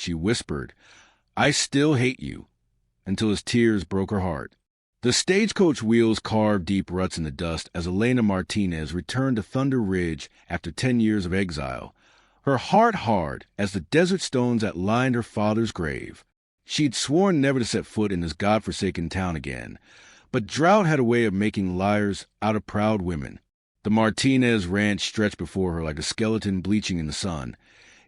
she whispered, "I still hate you," until his tears broke her heart. The stagecoach wheels carved deep ruts in the dust as Elena Martinez returned to Thunder Ridge after 10 years of exile, her heart hard as the desert stones that lined her father's grave. She'd sworn never to set foot in this godforsaken town again, but drought had a way of making liars out of proud women. The Martinez ranch stretched before her like a skeleton bleaching in the sun,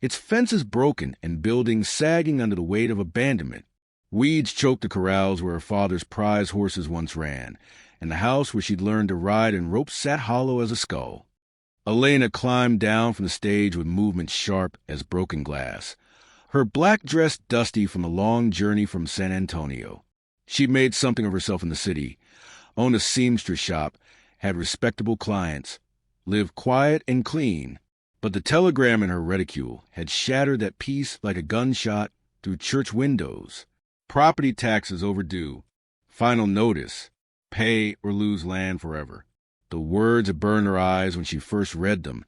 its fences broken and buildings sagging under the weight of abandonment. Weeds choked the corrals where her father's prize horses once ran, and the house where she'd learned to ride in ropes sat hollow as a skull. Elena climbed down from the stage with movements sharp as broken glass, her black dress dusty from a long journey from San Antonio. She'd made something of herself in the city, owned a seamstress shop, had respectable clients, lived quiet and clean, but the telegram in her reticule had shattered that peace like a gunshot through church windows. Property taxes overdue. Final notice. Pay or lose land forever. The words had burned her eyes when she first read them,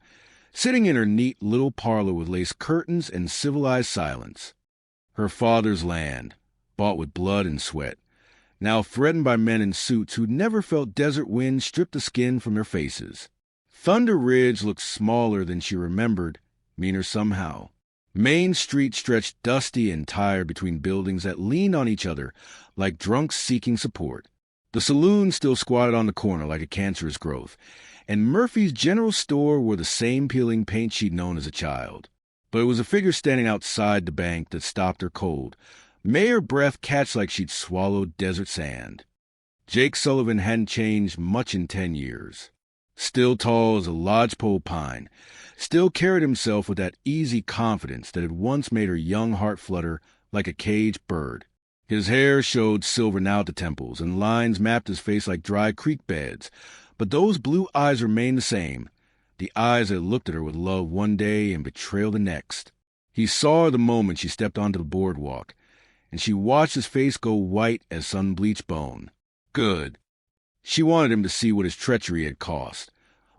sitting in her neat little parlor with lace curtains and civilized silence. Her father's land, bought with blood and sweat, now threatened by men in suits who'd never felt desert wind strip the skin from their faces. Thunder Ridge looked smaller than she remembered, meaner somehow. Main Street stretched dusty and tired between buildings that leaned on each other like drunks seeking support. The saloon still squatted on the corner like a cancerous growth, and Murphy's General Store wore the same peeling paint she'd known as a child. But it was a figure standing outside the bank that stopped her cold, made her breath catch like she'd swallowed desert sand. Jake Sullivan hadn't changed much in 10 years. Still tall as a lodgepole pine, still carried himself with that easy confidence that had once made her young heart flutter like a caged bird. His hair showed silver now at the temples, and lines mapped his face like dry creek beds, but those blue eyes remained the same, the eyes that looked at her with love one day and betrayal the next. He saw her the moment she stepped onto the boardwalk, and she watched his face go white as sun-bleached bone. Good. She wanted him to see what his treachery had cost,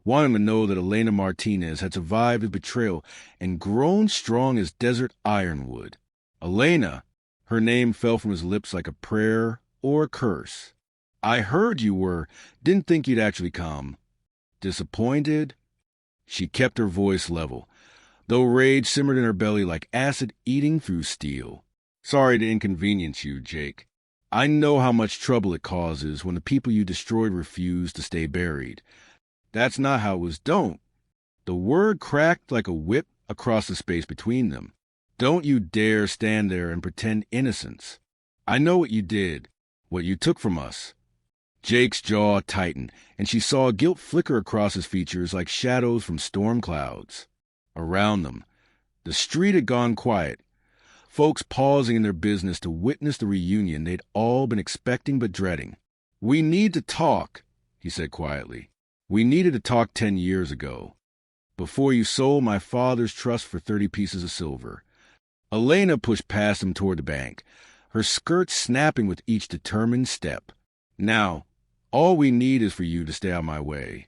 wanted him to know that Elena Martinez had survived his betrayal and grown strong as desert ironwood. Elena, her name fell from his lips like a prayer or a curse. I heard you were, didn't think you'd actually come. Disappointed? She kept her voice level, though rage simmered in her belly like acid eating through steel. Sorry to inconvenience you, Jake. I know how much trouble it causes when the people you destroyed refuse to stay buried. That's not how it was. Don't. The word cracked like a whip across the space between them. Don't you dare stand there and pretend innocence. I know what you did, what you took from us. Jake's jaw tightened, and she saw guilt flicker across his features like shadows from storm clouds. Around them, the street had gone quiet, folks pausing in their business to witness the reunion they'd all been expecting but dreading. We need to talk, he said quietly. We needed to talk 10 years ago, before you sold my father's trust for 30 pieces of silver. Elena pushed past him toward the bank, her skirt snapping with each determined step. Now, all we need is for you to stay out of my way.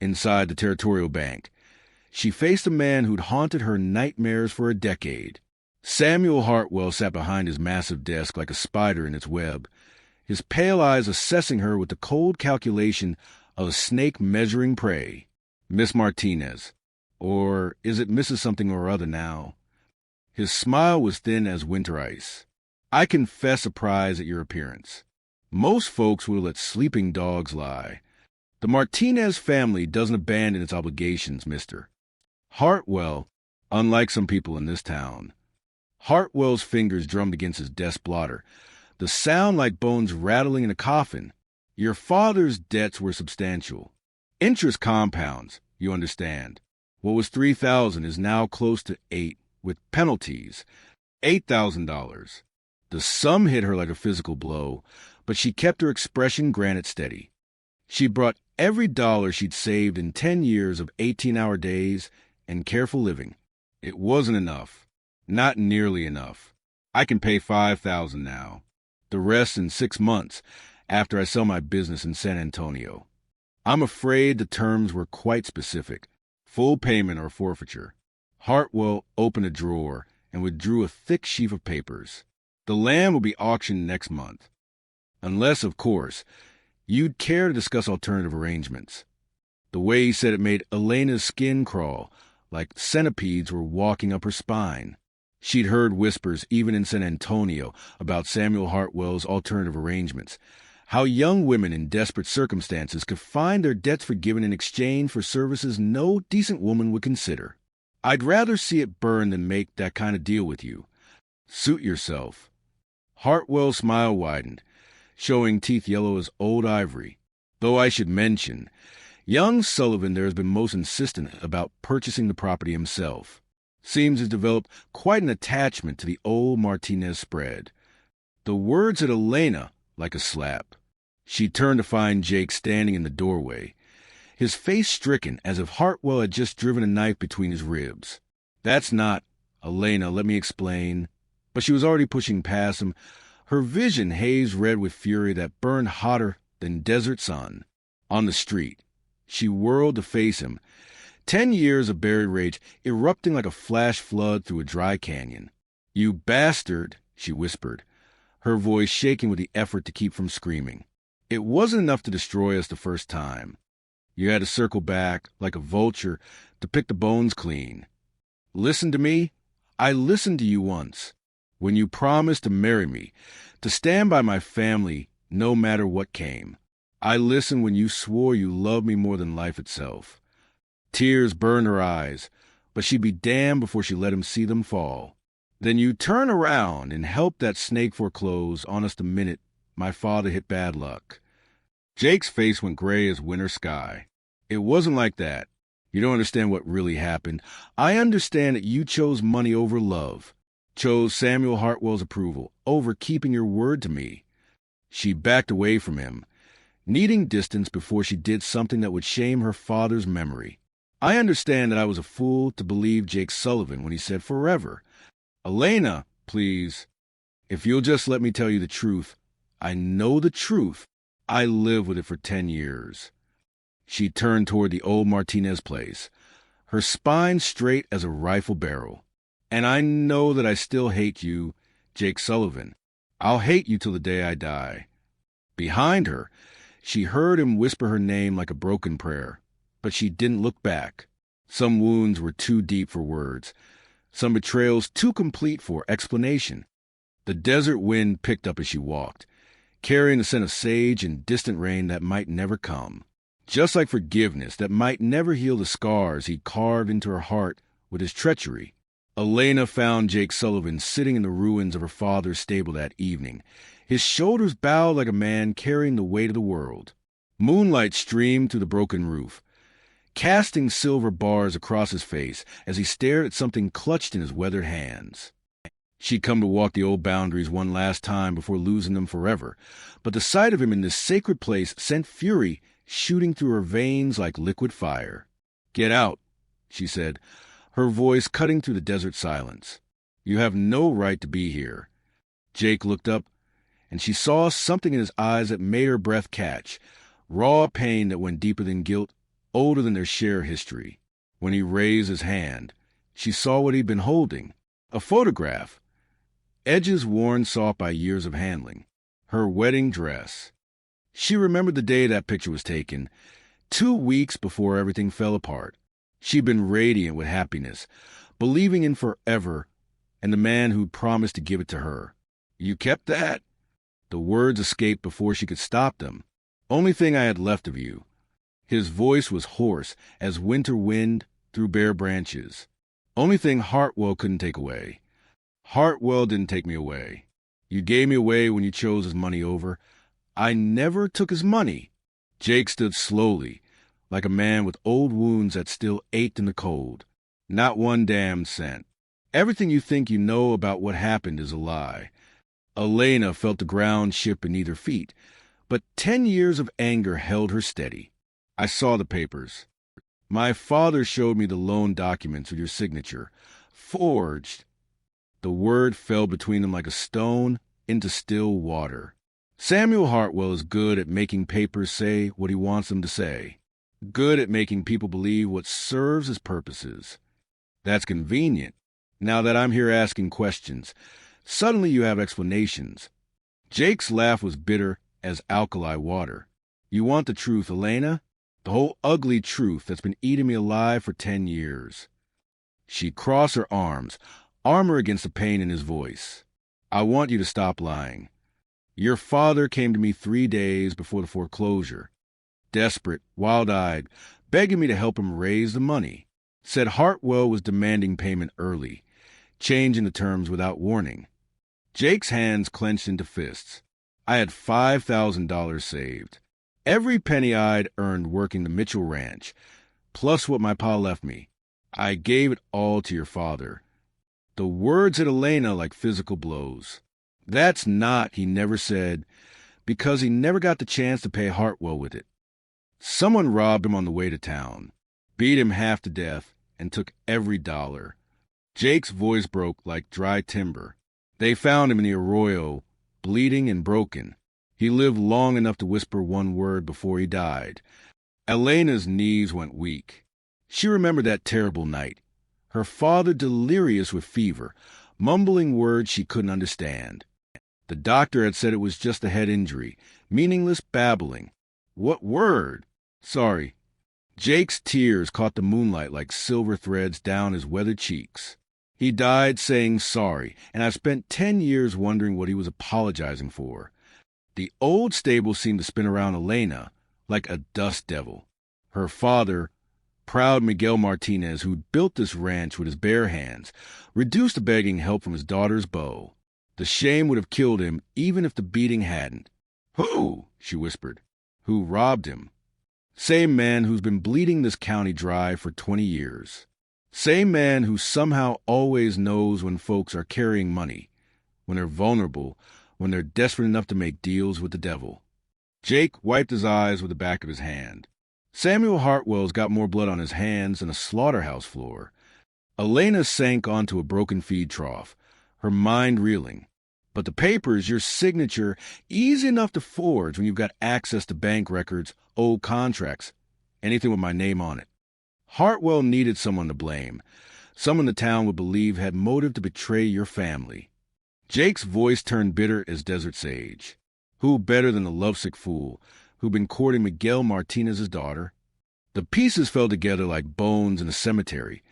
Inside the territorial bank, she faced a man who'd haunted her nightmares for a decade. Samuel Hartwell sat behind his massive desk like a spider in its web, his pale eyes assessing her with the cold calculation of a snake measuring prey. Miss Martinez. Or is it Mrs. something or other now? His smile was thin as winter ice. I confess surprise at your appearance. Most folks will let sleeping dogs lie. The Martinez family doesn't abandon its obligations, mister. Hartwell, unlike some people in this town. Hartwell's fingers drummed against his desk blotter, the sound like bones rattling in a coffin. Your father's debts were substantial. Interest compounds, you understand. What was $3,000 is now close to $8,000, with penalties. $8,000. The sum hit her like a physical blow, but she kept her expression granite steady. She brought every dollar she'd saved in 10 years of 18-hour days and careful living. It wasn't enough. Not nearly enough. I can pay $5,000 now. The rest in 6 months, after I sell my business in San Antonio. I'm afraid the terms were quite specific. Full payment or forfeiture. Hartwell opened a drawer and withdrew a thick sheaf of papers. The land will be auctioned next month. Unless, of course, you'd care to discuss alternative arrangements. The way he said it made Elena's skin crawl, like centipedes were walking up her spine. She'd heard whispers, even in San Antonio, about Samuel Hartwell's alternative arrangements, how young women in desperate circumstances could find their debts forgiven in exchange for services no decent woman would consider. I'd rather see it burn than make that kind of deal with you. Suit yourself. Hartwell's smile widened, showing teeth yellow as old ivory. Though I should mention, young Sullivan there has been most insistent about purchasing the property himself. Seems to have developed quite an attachment to the old Martinez spread. The words hit Elena like a slap. She turned to find Jake standing in the doorway, his face stricken as if Hartwell had just driven a knife between his ribs. That's not, Elena, let me explain. But she was already pushing past him, her vision haze red with fury that burned hotter than desert sun. On the street, she whirled to face him, 10 years of buried rage erupting like a flash flood through a dry canyon. You bastard, she whispered, her voice shaking with the effort to keep from screaming. It wasn't enough to destroy us the first time. You had to circle back, like a vulture, to pick the bones clean. Listen to me? I listened to you once, when you promised to marry me, to stand by my family no matter what came. I listened when you swore you loved me more than life itself. Tears burned her eyes, but she'd be damned before she let him see them fall. Then you turn around and help that snake foreclose on us the minute my father hit bad luck. Jake's face went gray as winter sky. It wasn't like that. You don't understand what really happened. I understand that you chose money over love, chose Samuel Hartwell's approval over keeping your word to me. She backed away from him, needing distance before she did something that would shame her father's memory. I understand that I was a fool to believe Jake Sullivan when he said forever. Elena, please, if you'll just let me tell you the truth. I know the truth. I lived with it for 10 years. She turned toward the old Martinez place, her spine straight as a rifle barrel. And I know that I still hate you, Jake Sullivan. I'll hate you till the day I die. Behind her, she heard him whisper her name like a broken prayer, but she didn't look back. Some wounds were too deep for words, some betrayals too complete for explanation. The desert wind picked up as she walked, carrying the scent of sage and distant rain that might never come. Just like forgiveness that might never heal the scars he'd carved into her heart with his treachery. Elena found Jake Sullivan sitting in the ruins of her father's stable that evening, his shoulders bowed like a man carrying the weight of the world. Moonlight streamed through the broken roof, casting silver bars across his face as he stared at something clutched in his weathered hands. She'd come to walk the old boundaries one last time before losing them forever, but the sight of him in this sacred place sent fury shooting through her veins like liquid fire. "Get out," she said, her voice cutting through the desert silence. "You have no right to be here." Jake looked up, and she saw something in his eyes that made her breath catch, raw pain that went deeper than guilt, older than their shared history. When he raised his hand, she saw what he'd been holding, a photograph, edges worn soft by years of handling, her wedding dress. She remembered the day that picture was taken, 2 weeks before everything fell apart. She'd been radiant with happiness, believing in forever, and the man who'd promised to give it to her. "You kept that?" The words escaped before she could stop them. "Only thing I had left of you." His voice was hoarse as winter wind through bare branches. "Only thing Hartwell couldn't take away." "Hartwell didn't take me away. You gave me away when you chose his money over. I never took his money." Jake stood slowly, like a man with old wounds that still ached in the cold. "Not one damn cent. Everything you think you know about what happened is a lie." Elena felt the ground shift beneath her feet, but 10 years of anger held her steady. "I saw the papers. My father showed me the loan documents with your signature. Forged." The word fell between them like a stone into still water. Samuel Hartwell is good at making papers say what he wants them to say. Good at making people believe what serves his purposes. That's convenient. Now that I'm here asking questions, suddenly you have explanations. Jake's laugh was bitter as alkali water. You want the truth, Elena? The whole ugly truth that's been eating me alive for 10 years. She crossed her arms, armor against the pain in his voice. I want you to stop lying. Your father came to me 3 days before the foreclosure. Desperate, wild-eyed, begging me to help him raise the money. Said Hartwell was demanding payment early, changing the terms without warning. Jake's hands clenched into fists. I had $5,000 saved. Every penny I'd earned working the Mitchell Ranch, plus what my pa left me. I gave it all to your father. The words hit Elena like physical blows. That's not, he never said, because he never got the chance to pay Hartwell with it. Someone robbed him on the way to town, beat him half to death, and took every dollar. Jake's voice broke like dry timber. They found him in the arroyo, bleeding and broken. He lived long enough to whisper one word before he died. Elena's knees went weak. She remembered that terrible night. Her father delirious with fever, mumbling words she couldn't understand. The doctor had said it was just a head injury, meaningless babbling. What word? Sorry. Jake's tears caught the moonlight like silver threads down his weathered cheeks. He died saying sorry, and I spent 10 years wondering what he was apologizing for. The old stable seemed to spin around Elena like a dust devil. Her father, proud Miguel Martinez, who'd built this ranch with his bare hands, reduced to begging help from his daughter's beau. The shame would have killed him even if the beating hadn't. Who? She whispered. Who robbed him? Same man who's been bleeding this county dry for 20 years. Same man who somehow always knows when folks are carrying money, when they're vulnerable, when they're desperate enough to make deals with the devil. Jake wiped his eyes with the back of his hand. Samuel Hartwell's got more blood on his hands than a slaughterhouse floor. Elena sank onto a broken feed trough, her mind reeling. But the papers, your signature, easy enough to forge when you've got access to bank records, old contracts, anything with my name on it. Hartwell needed someone to blame, someone the town would believe had motive to betray your family. Jake's voice turned bitter as desert sage. Who better than the lovesick fool who'd been courting Miguel Martinez's daughter? The pieces fell together like bones in a cemetery,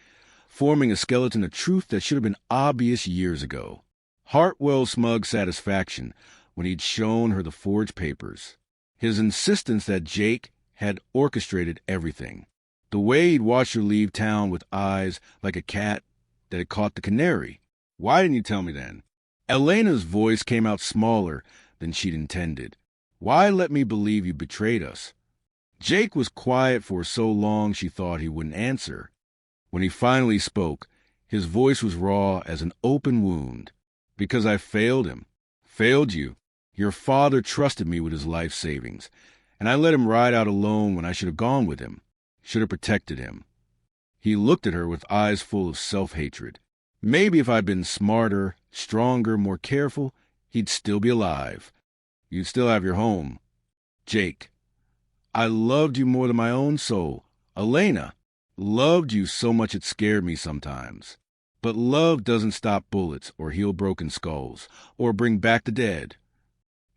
forming a skeleton of truth that should have been obvious years ago. Hartwell's smug satisfaction when he'd shown her the forged papers. His insistence that Jake had orchestrated everything. The way he'd watched her leave town with eyes like a cat that had caught the canary. Why didn't you tell me then? Elena's voice came out smaller than she'd intended. Why let me believe you betrayed us? Jake was quiet for so long she thought he wouldn't answer. When he finally spoke, his voice was raw as an open wound. Because I failed him. Failed you. Your father trusted me with his life savings, and I let him ride out alone when I should have gone with him, should have protected him. He looked at her with eyes full of self-hatred. Maybe if I'd been smarter, stronger, more careful, he'd still be alive. You'd still have your home. Jake, I loved you more than my own soul. Elena, loved you so much it scared me sometimes. But love doesn't stop bullets or heal broken skulls or bring back the dead.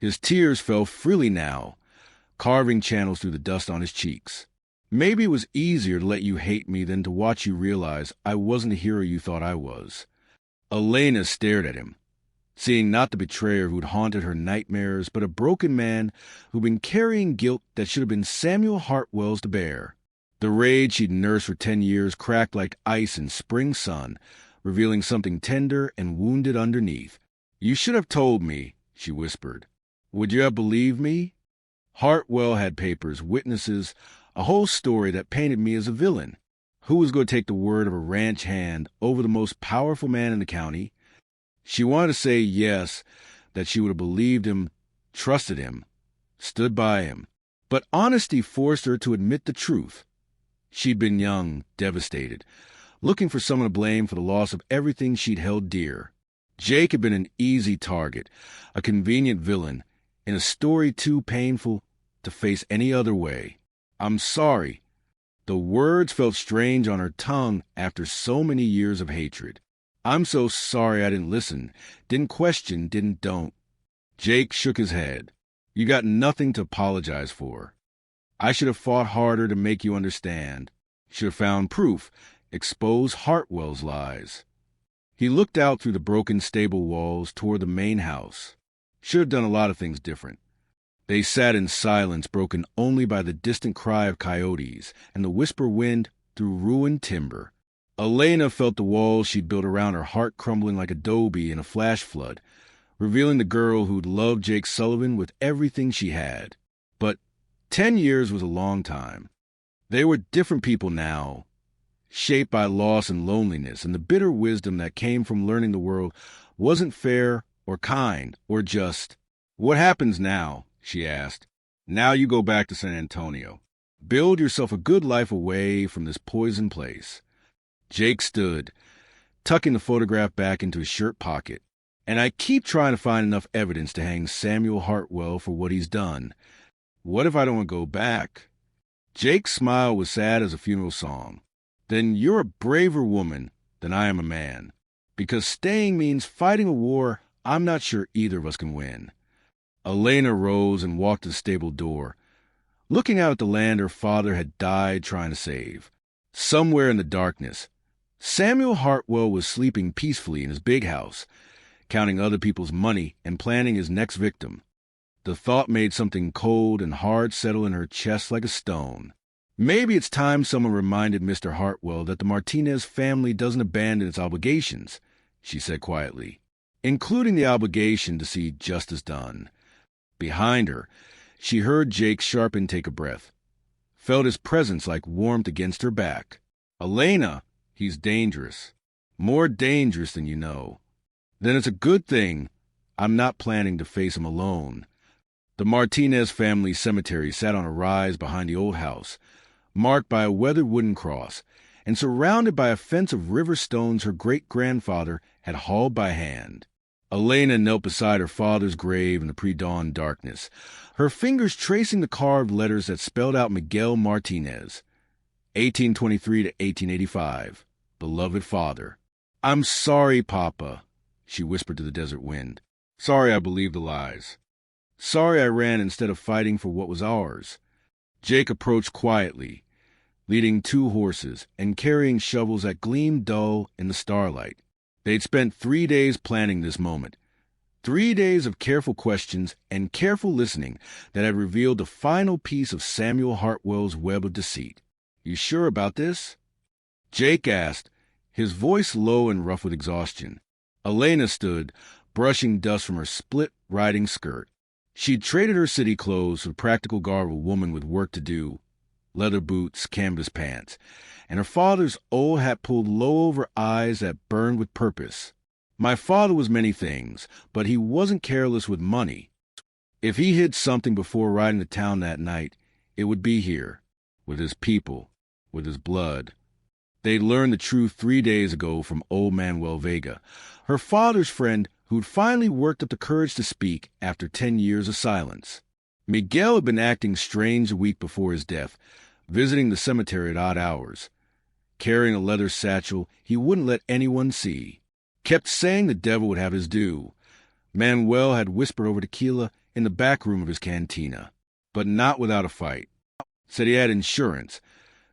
His tears fell freely now, carving channels through the dust on his cheeks. Maybe it was easier to let you hate me than to watch you realize I wasn't the hero you thought I was. Elena stared at him, seeing not the betrayer who'd haunted her nightmares, but a broken man who'd been carrying guilt that should have been Samuel Hartwell's to bear. The rage she'd nursed for 10 years cracked like ice in spring sun, revealing something tender and wounded underneath. You should have told me, she whispered. Would you have believed me? Hartwell had papers, witnesses, a whole story that painted me as a villain. Who was going to take the word of a ranch hand over the most powerful man in the county? She wanted to say yes, that she would have believed him, trusted him, stood by him. But honesty forced her to admit the truth. She'd been young, devastated, looking for someone to blame for the loss of everything she'd held dear. Jake had been an easy target, a convenient villain, in a story too painful to face any other way. I'm sorry. The words felt strange on her tongue after so many years of hatred. I'm so sorry I didn't listen, didn't question, don't. Jake shook his head. You got nothing to apologize for. I should have fought harder to make you understand. Should have found proof, exposed Hartwell's lies. He looked out through the broken stable walls toward the main house. Should have done a lot of things different. They sat in silence broken only by the distant cry of coyotes and the whisper wind through ruined timber. Elena felt the walls she'd built around her heart crumbling like adobe in a flash flood, revealing the girl who'd loved Jake Sullivan with everything she had. But 10 years was a long time. They were different people now, shaped by loss and loneliness and the bitter wisdom that came from learning the world wasn't fair or kind or just. What happens now? She asked. Now you go back to San Antonio. Build yourself a good life away from this poisoned place. Jake stood, tucking the photograph back into his shirt pocket. And I keep trying to find enough evidence to hang Samuel Hartwell for what he's done. What if I don't want to go back? Jake's smile was sad as a funeral song. Then you're a braver woman than I am a man. Because staying means fighting a war I'm not sure either of us can win. Elena rose and walked to the stable door, looking out at the land her father had died trying to save. Somewhere in the darkness, Samuel Hartwell was sleeping peacefully in his big house, counting other people's money and planning his next victim. The thought made something cold and hard settle in her chest like a stone. Maybe it's time someone reminded Mr. Hartwell that the Martinez family doesn't abandon its obligations, she said quietly, including the obligation to see justice done. Behind her, she heard Jake's sharp intake of breath, felt his presence like warmth against her back. Elena, he's dangerous. More dangerous than you know. Then it's a good thing I'm not planning to face him alone. The Martinez family cemetery sat on a rise behind the old house, marked by a weathered wooden cross, and surrounded by a fence of river stones her great-grandfather had hauled by hand. Elena knelt beside her father's grave in the pre-dawn darkness, her fingers tracing the carved letters that spelled out Miguel Martinez, 1823 to 1885, beloved father. I'm sorry, Papa, she whispered to the desert wind. Sorry I believed the lies. Sorry I ran instead of fighting for what was ours. Jake approached quietly, leading 2 horses and carrying shovels that gleamed dull in the starlight. They'd spent 3 days planning this moment. 3 days of careful questions and careful listening that had revealed the final piece of Samuel Hartwell's web of deceit. You sure about this? Jake asked, his voice low and rough with exhaustion. Elena stood, brushing dust from her split riding skirt. She'd traded her city clothes for the practical garb of a woman with work to do, leather boots, canvas pants, and her father's old hat pulled low over eyes that burned with purpose. My father was many things, but he wasn't careless with money. If he hid something before riding to town that night, it would be here, with his people, with his blood. They'd learned the truth 3 days ago from old Manuel Vega, her father's friend who'd finally worked up the courage to speak after 10 years of silence. Miguel had been acting strange a week before his death, visiting the cemetery at odd hours, carrying a leather satchel he wouldn't let anyone see. Kept saying the devil would have his due. Manuel had whispered over tequila in the back room of his cantina, but not without a fight. Said he had insurance,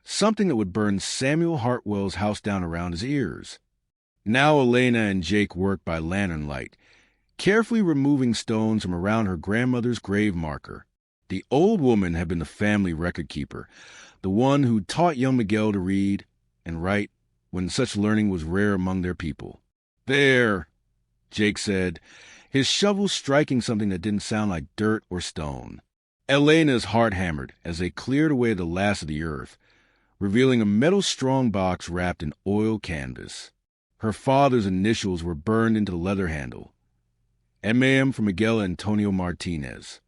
something that would burn Samuel Hartwell's house down around his ears. Now Elena and Jake worked by lantern light, carefully removing stones from around her grandmother's grave marker. The old woman had been the family record keeper, the one who taught young Miguel to read and write when such learning was rare among their people. There, Jake said, his shovel striking something that didn't sound like dirt or stone. Elena's heart hammered as they cleared away the last of the earth, revealing a metal strong box wrapped in oil canvas. Her father's initials were burned into the leather handle. M.A.M. for Miguel Antonio Martinez.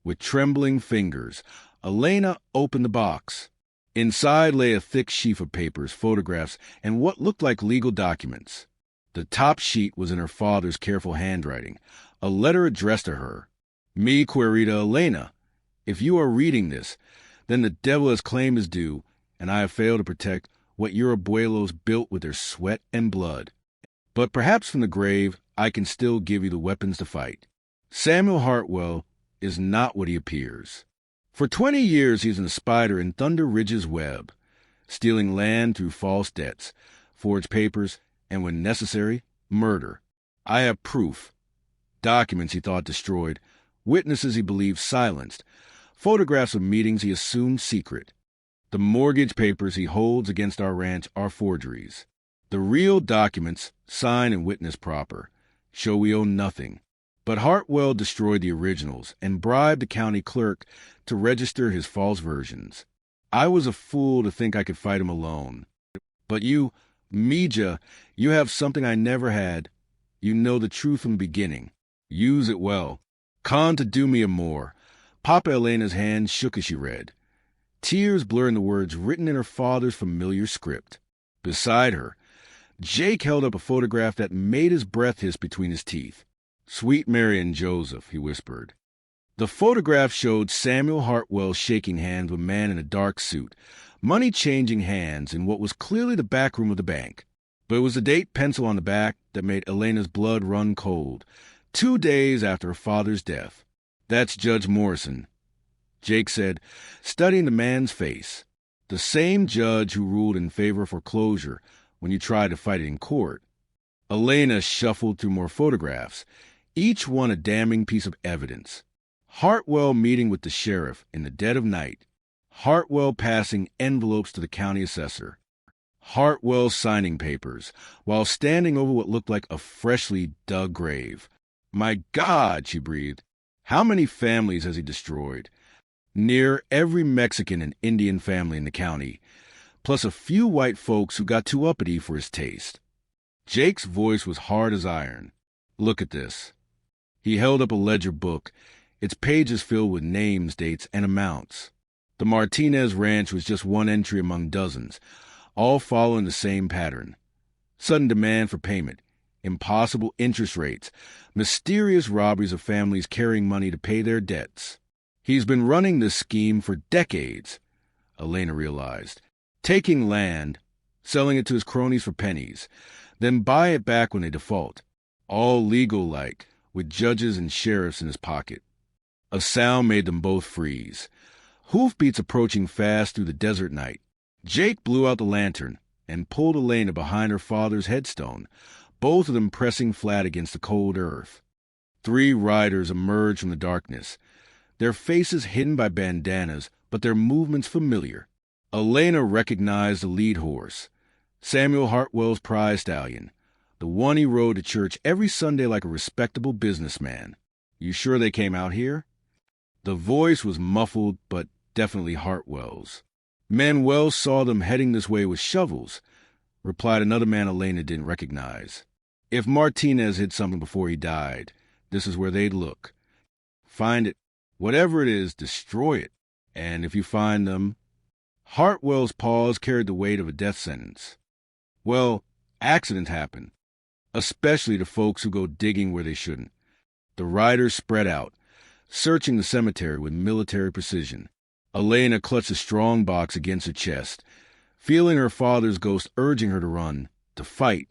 With trembling fingers, Elena opened the box. Inside lay a thick sheaf of papers, photographs, and what looked like legal documents. The top sheet was in her father's careful handwriting, a letter addressed to her. Mi querida Elena, if you are reading this, then the devil has claimed his due, and I have failed to protect what your abuelos built with their sweat and blood. But perhaps from the grave, I can still give you the weapons to fight. Samuel Hartwell is not what he appears. For 20 years, he's been a spider in Thunder Ridge's web, stealing land through false debts, forged papers, and when necessary, murder. I have proof. Documents he thought destroyed, witnesses he believed silenced, photographs of meetings he assumed secret. The mortgage papers he holds against our ranch are forgeries. The real documents, signed and witnessed proper, show we own nothing. But Hartwell destroyed the originals and bribed the county clerk to register his false versions. I was a fool to think I could fight him alone. But you, Mija, you have something I never had. You know the truth from the beginning. Use it well. Con to do me a more. Papa Elena's hand shook as she read. Tears blurring the words written in her father's familiar script. Beside her, Jake held up a photograph that made his breath hiss between his teeth. Sweet Mary and Joseph, he whispered. The photograph showed Samuel Hartwell shaking hands with a man in a dark suit, money-changing hands in what was clearly the back room of the bank. But it was the date pencil on the back that made Elena's blood run cold, 2 days after her father's death. That's Judge Morrison, Jake said, studying the man's face. The same judge who ruled in favor of foreclosure when you tried to fight it in court. Elena shuffled through more photographs, each one a damning piece of evidence. Hartwell meeting with the sheriff in the dead of night. Hartwell passing envelopes to the county assessor. Hartwell signing papers while standing over what looked like a freshly dug grave. My God, she breathed. How many families has he destroyed? Near every Mexican and Indian family in the county, plus a few white folks who got too uppity for his taste. Jake's voice was hard as iron. Look at this. He held up a ledger book, its pages filled with names, dates, and amounts. The Martinez Ranch was just one entry among dozens, all following the same pattern. Sudden demand for payment, impossible interest rates, mysterious robberies of families carrying money to pay their debts. He's been running this scheme for decades, Elena realized. Taking land, selling it to his cronies for pennies, then buy it back when they default. All legal-like, with judges and sheriffs in his pocket. A sound made them both freeze. Hoofbeats approaching fast through the desert night. Jake blew out the lantern and pulled Elena behind her father's headstone, both of them pressing flat against the cold earth. 3 riders emerged from the darkness, their faces hidden by bandanas, but their movements familiar. Elena recognized the lead horse, Samuel Hartwell's prize stallion, the one he rode to church every Sunday like a respectable businessman. You sure they came out here? The voice was muffled, but definitely Hartwell's. Manuel saw them heading this way with shovels, replied another man Elena didn't recognize. If Martinez hid something before he died, this is where they'd look. Find it. Whatever it is, destroy it. And if you find them... Hartwell's pause carried the weight of a death sentence. Well, accidents happen, especially to folks who go digging where they shouldn't. The riders spread out, searching the cemetery with military precision. Elena clutched a strong box against her chest, feeling her father's ghost urging her to run, to fight,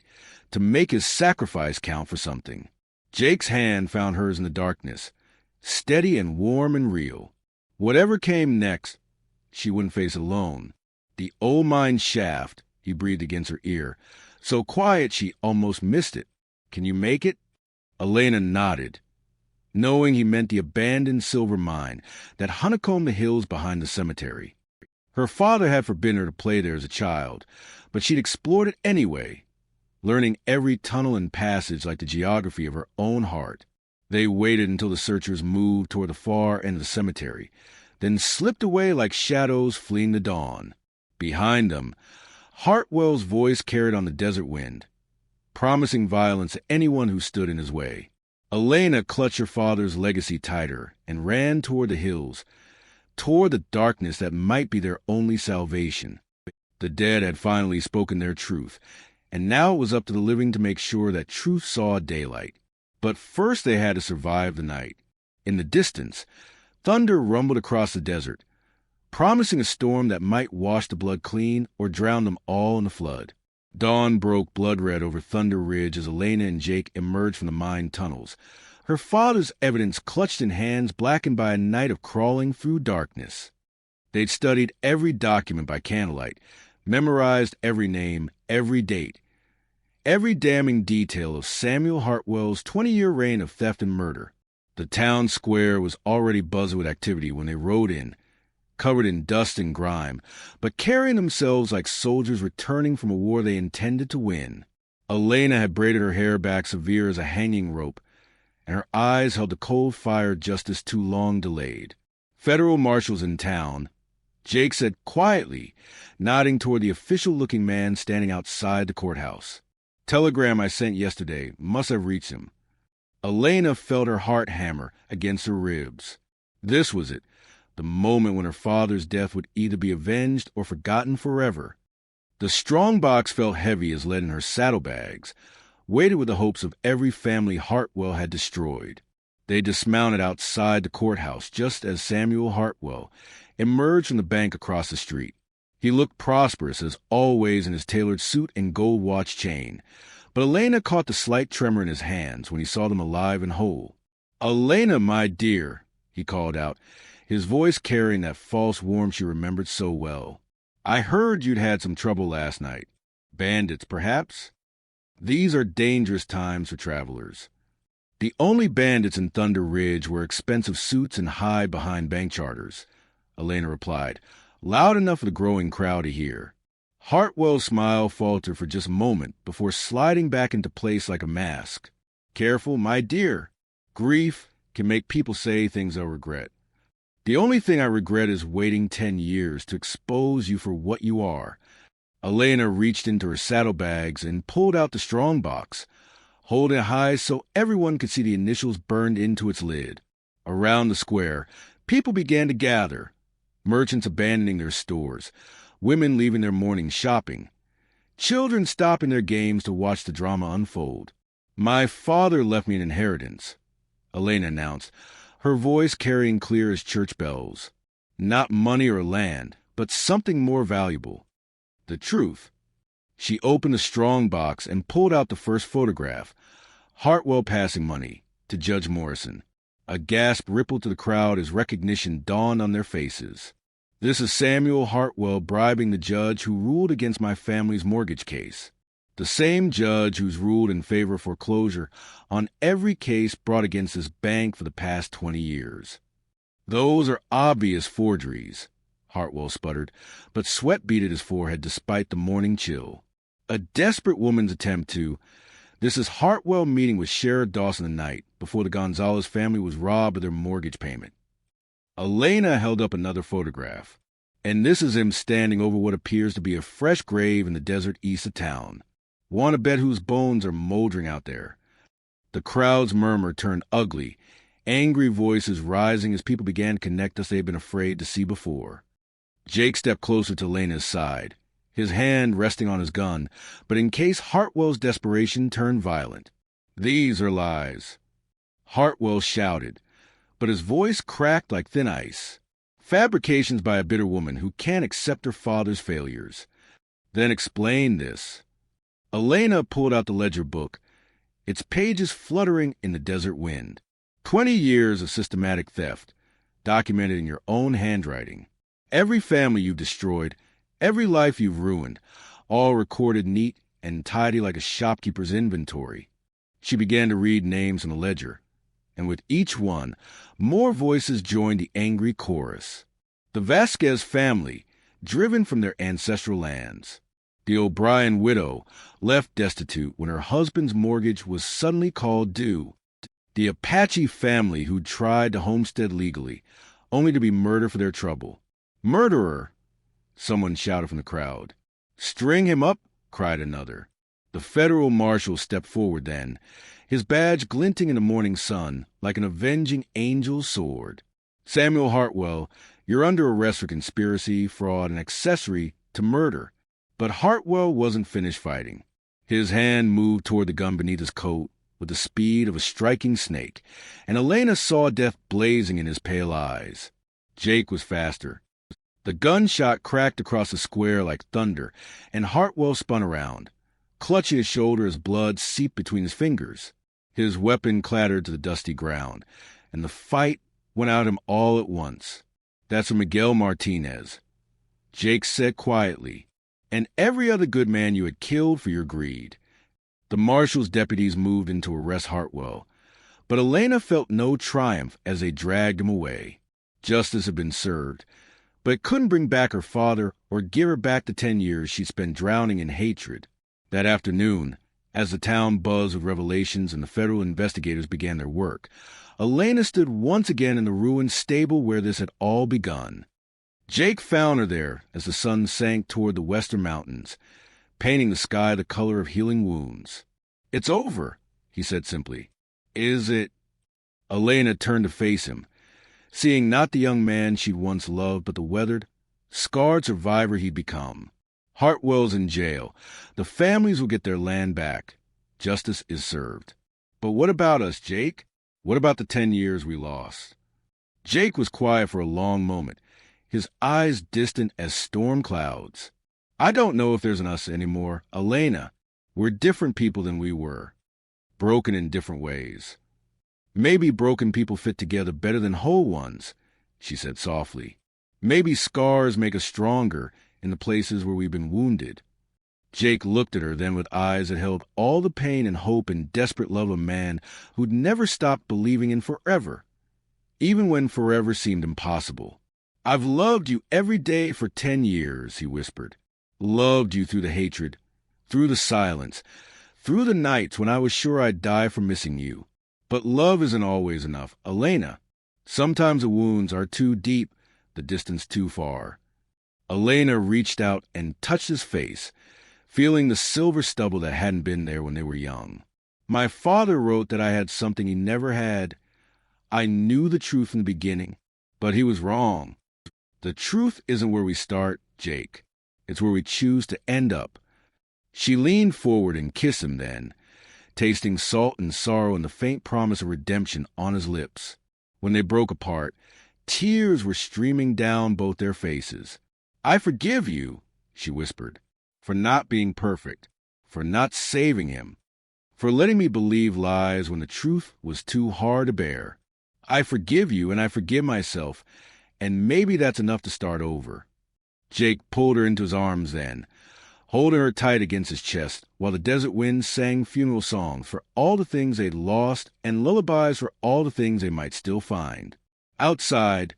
to make his sacrifice count for something. Jake's hand found hers in the darkness, steady and warm and real. Whatever came next, she wouldn't face alone. The old mine shaft, he breathed against her ear, so quiet she almost missed it. Can you make it? Elena nodded, knowing he meant the abandoned silver mine that honeycombed the hills behind the cemetery. Her father had forbidden her to play there as a child, but she'd explored it anyway, learning every tunnel and passage like the geography of her own heart. They waited until the searchers moved toward the far end of the cemetery, then slipped away like shadows fleeing the dawn. Behind them, Hartwell's voice carried on the desert wind, promising violence to anyone who stood in his way. Elena clutched her father's legacy tighter and ran toward the hills, toward the darkness that might be their only salvation. The dead had finally spoken their truth, and now it was up to the living to make sure that truth saw daylight. But first they had to survive the night. In the distance, thunder rumbled across the desert, promising a storm that might wash the blood clean or drown them all in the flood. Dawn broke blood-red over Thunder Ridge as Elena and Jake emerged from the mine tunnels, her father's evidence clutched in hands blackened by a night of crawling through darkness. They'd studied every document by candlelight, memorized every name, every date, every damning detail of Samuel Hartwell's 20-year reign of theft and murder. The town square was already buzzing with activity when they rode in, covered in dust and grime, but carrying themselves like soldiers returning from a war they intended to win. Elena had braided her hair back severe as a hanging rope, and her eyes held the cold fire justice too long delayed. Federal marshals in town, Jake said quietly, nodding toward the official-looking man standing outside the courthouse. Telegram I sent yesterday must have reached him. Elena felt her heart hammer against her ribs. This was it, the moment when her father's death would either be avenged or forgotten forever. The strong box felt heavy as lead in her saddlebags, weighted with the hopes of every family Hartwell had destroyed. They dismounted outside the courthouse just as Samuel Hartwell emerged from the bank across the street. He looked prosperous as always in his tailored suit and gold watch chain, but Elena caught the slight tremor in his hands when he saw them alive and whole. "Elena, my dear," he called out, his voice carrying that false warmth she remembered so well. "I heard you'd had some trouble last night. Bandits, perhaps? These are dangerous times for travelers." The only bandits in Thunder Ridge were expensive suits and hide-behind bank charters, Elena replied, loud enough for the growing crowd to hear. Hartwell's smile faltered for just a moment before sliding back into place like a mask. "Careful, my dear. Grief can make people say things they'll regret. The only thing I regret is waiting 10 years to expose you for what you are." Elena reached into her saddlebags and pulled out the strong box, holding it high so everyone could see the initials burned into its lid. Around the square, people began to gather, merchants abandoning their stores, women leaving their morning shopping, children stopping their games to watch the drama unfold. "My father left me an inheritance," Elena announced, her voice carrying clear as church bells. "Not money or land, but something more valuable. The truth." She opened the strong box and pulled out the first photograph, Hartwell passing money, to Judge Morrison. A gasp rippled to the crowd as recognition dawned on their faces. "This is Samuel Hartwell bribing the judge who ruled against my family's mortgage case. The same judge who's ruled in favor of foreclosure on every case brought against this bank for the past 20 years. Those are obvious forgeries," Hartwell sputtered, but sweat beaded his forehead despite the morning chill. "A desperate woman's attempt to... This is Hartwell meeting with Sheriff Dawson the night before the Gonzalez family was robbed of their mortgage payment." Elena held up another photograph, and this is him standing over what appears to be a fresh grave in the desert east of town. "Want to bet whose bones are moldering out there?" The crowd's murmur turned ugly, angry voices rising as people began to connect us they'd been afraid to see before. Jake stepped closer to Elena's side, his hand resting on his gun, but in case Hartwell's desperation turned violent. "These are lies," Hartwell shouted, but his voice cracked like thin ice. "Fabrications by a bitter woman who can't accept her father's failures." "Then explain this." Elena pulled out the ledger book, its pages fluttering in the desert wind. 20 years of systematic theft, documented in your own handwriting. Every family you've destroyed, every life you've ruined, all recorded neat and tidy like a shopkeeper's inventory. She began to read names in the ledger, and with each one, more voices joined the angry chorus. The Vasquez family, driven from their ancestral lands. The O'Brien widow, left destitute when her husband's mortgage was suddenly called due. The Apache family who tried to homestead legally, only to be murdered for their trouble. "Murderer!" someone shouted from the crowd. "String him up!" cried another. The federal marshal stepped forward then, his badge glinting in the morning sun like an avenging angel's sword. "Samuel Hartwell, you're under arrest for conspiracy, fraud, and accessory to murder." But Hartwell wasn't finished fighting. His hand moved toward the gun beneath his coat with the speed of a striking snake, and Elena saw death blazing in his pale eyes. Jake was faster. The gunshot cracked across the square like thunder, and Hartwell spun around. clutching his shoulder as blood seeped between his fingers. His weapon clattered to the dusty ground, and the fight went out him all at once. "That's for Miguel Martinez," Jake said quietly, "and every other good man you had killed for your greed." The marshal's deputies moved in to arrest Hartwell, but Elena felt no triumph as they dragged him away. Justice had been served, but it couldn't bring back her father or give her back the 10 years she'd spent drowning in hatred. That afternoon, as the town buzzed with revelations and the federal investigators began their work, Elena stood once again in the ruined stable where this had all begun. Jake found her there as the sun sank toward the western mountains, painting the sky the color of healing wounds. "It's over," he said simply. "Is it?" Elena turned to face him, seeing not the young man she'd once loved, but the weathered, scarred survivor he'd become. "Hartwell's in jail. The families will get their land back. Justice is served. But what about us, Jake? What about the 10 years we lost?" Jake was quiet for a long moment, his eyes distant as storm clouds. "I don't know if there's an us anymore, Elena. We're different people than we were. Broken in different ways. Maybe broken people fit together better than whole ones," she said softly. "Maybe scars make us stronger in the places where we've been wounded." Jake looked at her then with eyes that held all the pain and hope and desperate love of a man who'd never stopped believing in forever, even when forever seemed impossible. "I've loved you every day for 10 years, he whispered. "Loved you through the hatred, through the silence, through the nights when I was sure I'd die for missing you. But love isn't always enough, Elena. Sometimes the wounds are too deep, the distance too far." Elena reached out and touched his face, feeling the silver stubble that hadn't been there when they were young. "My father wrote that I had something he never had. I knew the truth from the beginning, but he was wrong. The truth isn't where we start, Jake. It's where we choose to end up." She leaned forward and kissed him then, tasting salt and sorrow and the faint promise of redemption on his lips. When they broke apart, tears were streaming down both their faces. "I forgive you," she whispered, "for not being perfect, for not saving him, for letting me believe lies when the truth was too hard to bear. I forgive you and I forgive myself, and maybe that's enough to start over." Jake pulled her into his arms then, holding her tight against his chest, while the desert winds sang funeral songs for all the things they'd lost and lullabies for all the things they might still find. Outside,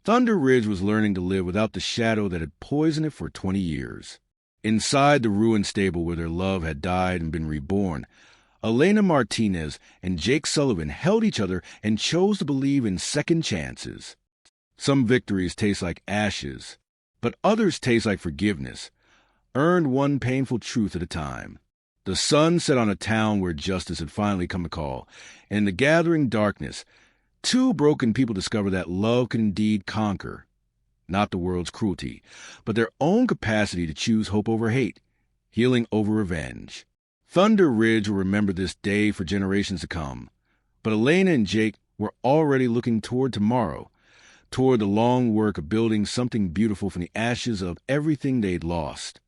Thunder Ridge was learning to live without the shadow that had poisoned it for 20 years. Inside the ruined stable where their love had died and been reborn, Elena Martinez and Jake Sullivan held each other and chose to believe in second chances. Some victories taste like ashes, but others taste like forgiveness, earned one painful truth at a time. The sun set on a town where justice had finally come to call, and in the gathering darkness, two broken people discovered that love could indeed conquer, not the world's cruelty, but their own capacity to choose hope over hate, healing over revenge. Thunder Ridge will remember this day for generations to come, but Elena and Jake were already looking toward tomorrow, toward the long work of building something beautiful from the ashes of everything they'd lost.